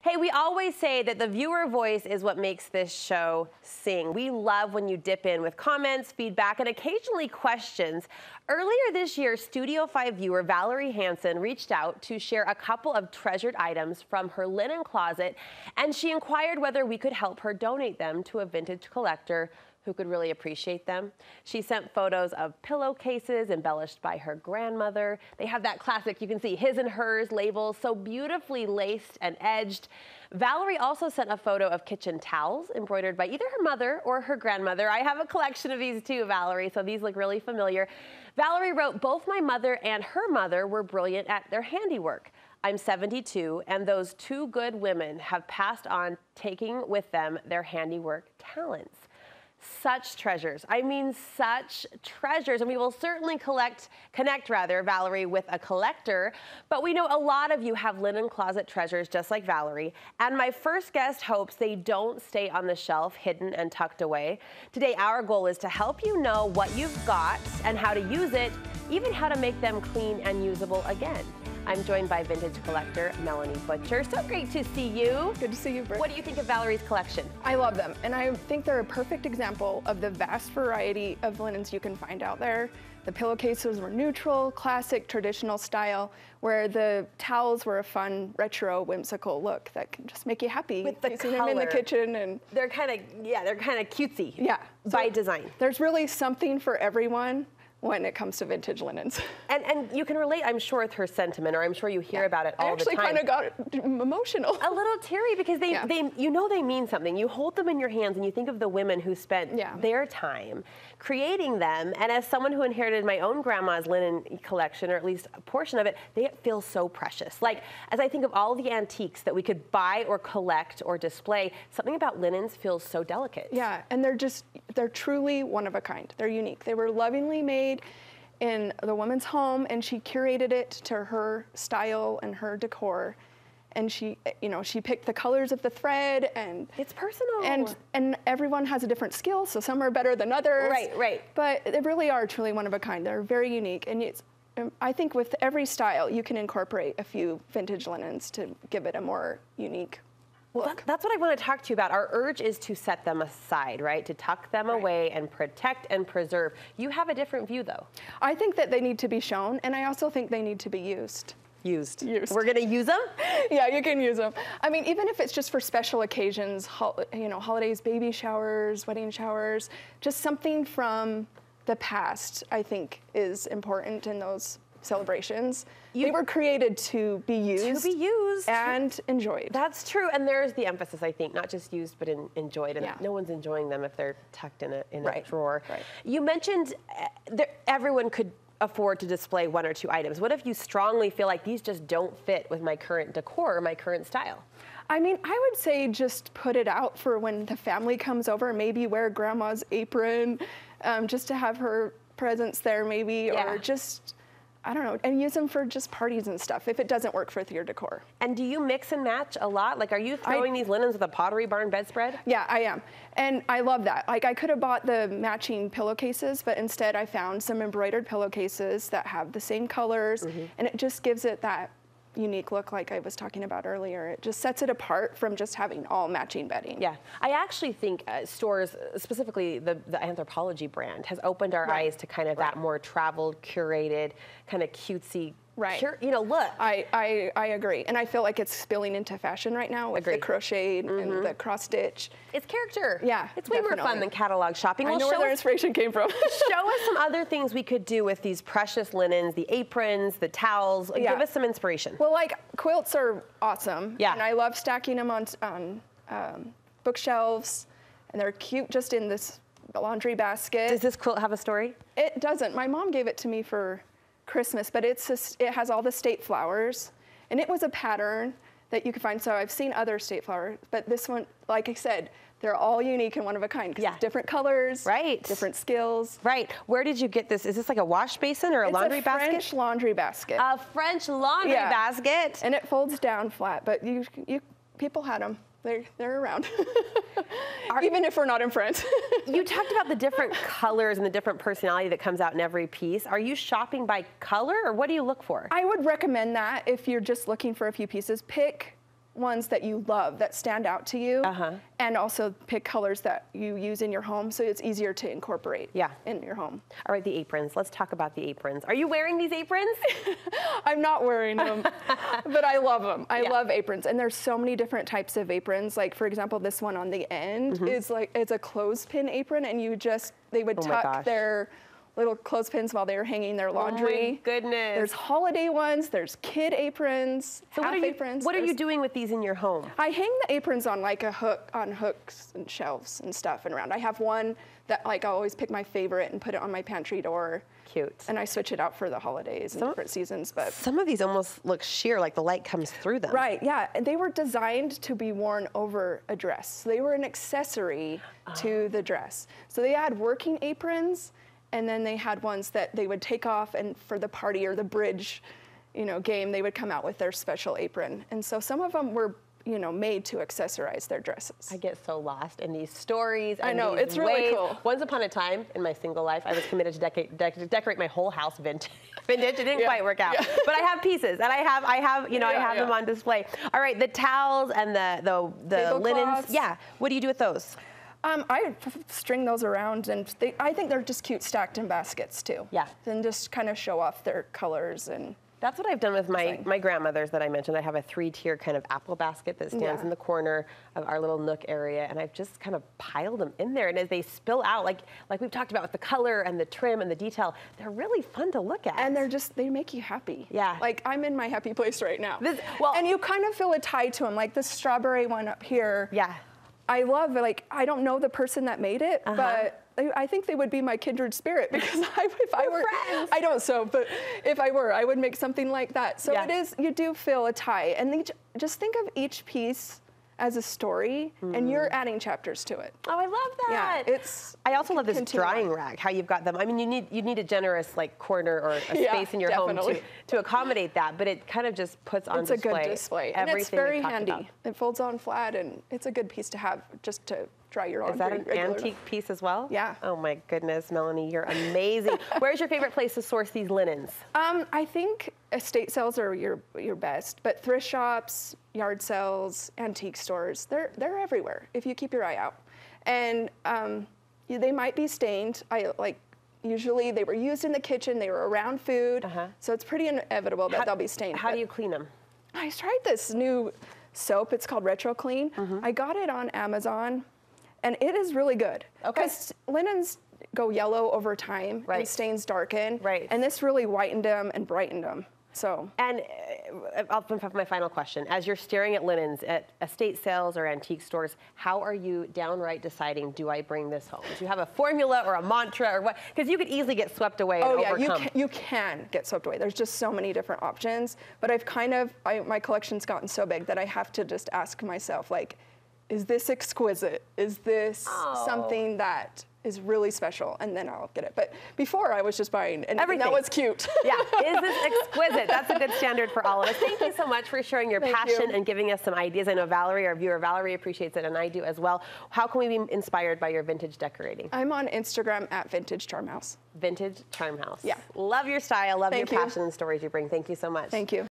Hey, we always say that the viewer voice is what makes this show sing. We love when you dip in with comments, feedback, and occasionally questions. Earlier this year, Studio 5 viewer Valerie Hansen reached out to share a couple of treasured items from her linen closet, and she inquired whether we could help her donate them to a vintage collector who could really appreciate them. She sent photos of pillowcases embellished by her grandmother. They have that classic, you can see his and hers labels, so beautifully laced and edged. Valerie also sent a photo of kitchen towels embroidered by either her mother or her grandmother. I have a collection of these too, Valerie, so these look really familiar. Valerie wrote, "Both my mother and her mother were brilliant at their handiwork. I'm 72, and those two good women have passed on, taking with them their handiwork talents." Such treasures. I mean, such treasures. And we will certainly connect, Valerie, with a collector. But we know a lot of you have linen closet treasures just like Valerie. And my first guest hopes they don't stay on the shelf, hidden and tucked away. Today, our goal is to help you know what you've got and how to use it, even how to make them clean and usable again. I'm joined by vintage collector Melanie Butcher. So great to see you. Good to see you, Britt. What do you think of Valerie's collection? I love them, and I think they're a perfect example of the vast variety of linens you can find out there. The pillowcases were neutral, classic, traditional style, where the towels were a fun, retro, whimsical look that can just make you happy. With the you see them in the kitchen, and they're kind of cutesy. Yeah, by design. There's really something for everyone when it comes to vintage linens. And you can relate, I'm sure, with her sentiment, or I'm sure you hear about it all the time. I actually kind of got emotional. A little teary, because you know they mean something. You hold them in your hands and you think of the women who spent their time creating them. And as someone who inherited my own grandma's linen collection, or at least a portion of it, they feel so precious. Like, as I think of all the antiques that we could buy or collect or display, something about linens feels so delicate. Yeah, and they're truly one of a kind. They're unique. They were lovingly made in the woman's home, and she curated it to her style and her decor. And she picked the colors of the thread, and it's personal. And everyone has a different skill, so some are better than others. Right. But they really are truly one of a kind. They're very unique, and I think with every style you can incorporate a few vintage linens to give it a more unique look. That's what I want to talk to you about. Our urge is to set them aside, right? To tuck them away and protect and preserve. You have a different view, though. I think that they need to be shown, and I also think they need to be used. Used. We're going to use them? Yeah, you can use them. I mean, even if it's just for special occasions, holidays, baby showers, wedding showers, just something from the past, I think, is important in those celebrations. They were created to be used. And enjoyed. That's true, and there's the emphasis, I think, not just used, but enjoyed, and no one's enjoying them if they're tucked in a drawer. Right. You mentioned everyone could afford to display one or two items. What if you strongly feel like these just don't fit with my current decor or my current style? I mean, I would say just put it out for when the family comes over, maybe wear grandma's apron, just to have her presence there maybe, or just, I don't know, and use them for just parties and stuff if it doesn't work with your decor. And do you mix and match a lot? Like, are you throwing these linens with a Pottery Barn bedspread? Yeah, I am. And I love that. Like, I could have bought the matching pillowcases, but instead I found some embroidered pillowcases that have the same colors, and it just gives it that unique look like I was talking about earlier. It just sets it apart from just having all matching bedding. Yeah, I actually think stores, specifically the Anthropologie brand, has opened our eyes to kind of that more traveled, curated, kind of cutesy, look. I agree, and I feel like it's spilling into fashion right now with the crocheted and the cross stitch. It's character. Yeah, it's way more fun than catalog shopping. I know where their inspiration came from. Show us some other things we could do with these precious linens, the aprons, the towels. Give us some inspiration. Well, like, quilts are awesome. Yeah, and I love stacking them on bookshelves, and they're cute just in this laundry basket. Does this quilt have a story? It doesn't. My mom gave it to me for Christmas, but it has all the state flowers, and it was a pattern that you could find. So I've seen other state flowers, but this one, like I said, they're all unique and one of a kind, because different colors, different skills. Right. Where did you get this? Is this like a wash basin or a laundry basket? It's a French laundry basket. A French laundry basket. And it folds down flat, but people had them. They're around, even if we're not in France. You talked about the different colors and the different personality that comes out in every piece. Are you shopping by color, or what do you look for? I would recommend that if you're just looking for a few pieces. Pick ones that you love, that stand out to you, and also pick colors that you use in your home so it's easier to incorporate in your home. All right, the aprons. Let's talk about the aprons. Are you wearing these aprons? I'm not wearing them, but I love them. I love aprons, and there's so many different types of aprons. Like, for example, this one on the end is like, it's a clothespin apron, and they would tuck their little clothespins while they were hanging their laundry. Oh my goodness. There's holiday ones, there's kid aprons, so aprons. What are you doing with these in your home? I hang the aprons on like a hook, on hooks and shelves and stuff and around. I have one that like I always pick my favorite and put it on my pantry door. Cute. And I switch it out for the holidays and different seasons. But some of these almost look sheer, like the light comes through them. Right, yeah. And they were designed to be worn over a dress. So they were an accessory to the dress. So they had working aprons, and then they had ones that they would take off, and for the party or the bridge, game, they would come out with their special apron. And so some of them were, made to accessorize their dresses. I get so lost in these stories. And I know, these it's really cool. Once upon a time in my single life, I was committed to decorate my whole house vintage. It didn't quite work out, but I have pieces, and I have them on display. All right, the towels and the linens. Yeah, what do you do with those? I string those around, and I think they're just cute stacked in baskets too. Yeah. And just kind of show off their colors. And that's what I've done with my grandmother's that I mentioned. I have a 3-tier kind of apple basket that stands in the corner of our little nook area, and I've just kind of piled them in there. And as they spill out, like we've talked about with the color and the trim and the detail, they're really fun to look at. And they make you happy. Yeah. Like, I'm in my happy place right now. And you kind of feel a tie to them, like the strawberry one up here. Yeah. I love, like, I don't know the person that made it, but I think they would be my kindred spirit, because if I were, I don't sew, but if I were, I would make something like that. So it is, you do feel a tie. And just think of each piece as a story, and you're adding chapters to it. Oh, I love that. Yeah, I also love this drying rack, how you've got them. I mean, you need a generous like corner or a space in your home to accommodate that, but it kind of just puts on display. It's a good display, and it's very handy. It folds on flat, and it's a good piece to have just to dry your laundry. Is that an antique piece as well? Yeah. Oh my goodness, Melanie, you're amazing. Where's your favorite place to source these linens? I think estate sales are your best, but thrift shops, yard sales, antique stores, they're everywhere if you keep your eye out. And they might be stained. Usually they were used in the kitchen, they were around food, so it's pretty inevitable that they'll be stained. How do you clean them? I tried this new soap, it's called Retro Clean. I got it on Amazon, and it is really good. Okay. Because linens go yellow over time, and stains darken. Right. And this really whitened them and brightened them. So. And I'll put my final question. As you're staring at linens at estate sales or antique stores, how are you downright deciding, do I bring this home? Do you have a formula or a mantra or what? Because you could easily get swept away and overcome. You can get swept away. There's just so many different options. But I've my collection's gotten so big that I have to just ask myself, like, is this exquisite? Is this something that is really special? And then I'll get it. But before, I was just buying everything that was cute. Yeah, is this exquisite? That's a good standard for all of us. Thank you so much for sharing your passion and giving us some ideas. I know Valerie, our viewer Valerie, appreciates it, and I do as well. How can we be inspired by your vintage decorating? I'm on Instagram at Vintage Charm House. Vintage Charm House. Yeah. Love your style, love your passion and stories you bring. Thank you so much. Thank you.